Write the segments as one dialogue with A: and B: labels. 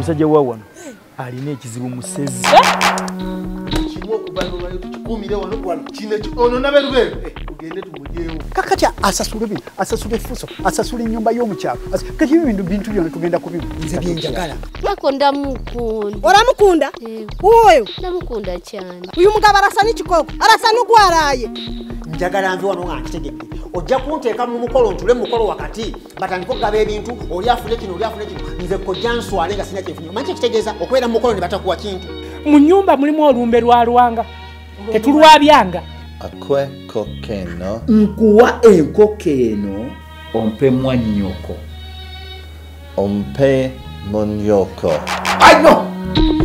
A: omusajja wa wano alina ekizibu musezi kakati asasule bino asasule fuso asasule ennyumba y'omukyalo kati bintu byona tugenda kubimu nze byenjagala
B: lwako ndamukunda
C: oramukunda oyo
B: ndamukunda cyane
C: uyu mugabo arasa n'ikikoko arasa n'ugwaraye
D: njagala nve wano nga nkitegedde ojja kunteeka mu mukolo ntule mukolo wakati batandika okugaba ebintu oli afune kino nze kojja nswale nga sina kyefunye manyi ekitegeeza okubeera mu mukolo ne batakuwa kintu
E: mu nnyumba mulimu olumbe lwa lwanga tetulwabyanga
F: akwe kokeno
G: nkuwa enkoko eno ompe mwannyoko
F: ompe monyoko
G: aino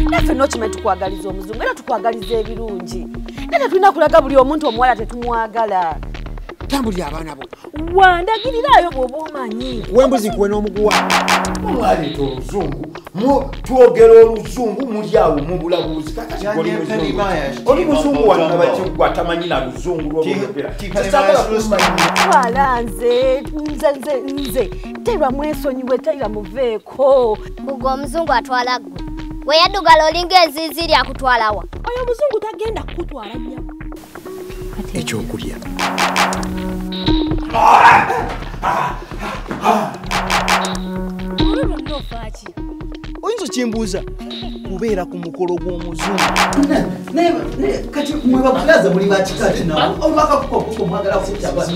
C: naffe nokime tukwagaliza omuzungu era tukwagaliza ebirungi nate tulina kulaga buli omuntu omuwala tetumwagala
D: tambulira abaana bo
C: wandagirirayo bw'oba omanyi
D: wembuzi nkuwe n'omuguwa
G: mwaleeta oluzungu twogera oluzungu muli awo mu bulabuzi oli muzungu wanabakyegwa tamanyi na luzungu lwobogera
C: twala nze terwa mwesonyiwe terwa muveeko
B: gugwa omuzungu atwala gwe we yaddugala olinga enzizi lyakutwalawa
C: oyo omuzungu tagenda kukutwala nnyabo
D: ekyokulya
C: olwo lwonna ofaaki
A: oyinza okimbuuza kubeera ku mukolo gw'omuzungu
G: kati mwebakulaza muli bakikati nawo olwakakukoko mwagala kutaba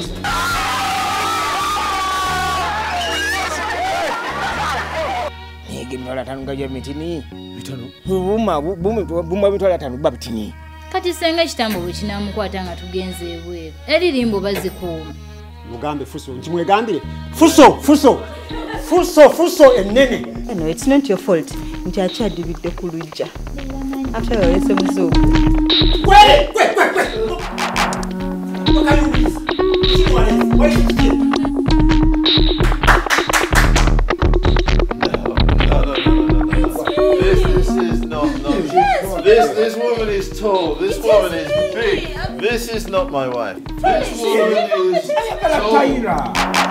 H: mitwala tano nga mitini bitano buma mitwala tano babitini
I: kati senga kitambo bwekinamukwata nga tugenze ebweru eririmbo bazikuuma
D: mugambe fuso nkimwegambire fuso ennene.
J: No, it's not your fault nti akyadibidde ku lujja after yolese muzungu
F: This woman is tall. This woman is big. This is not my wife. This woman is tall.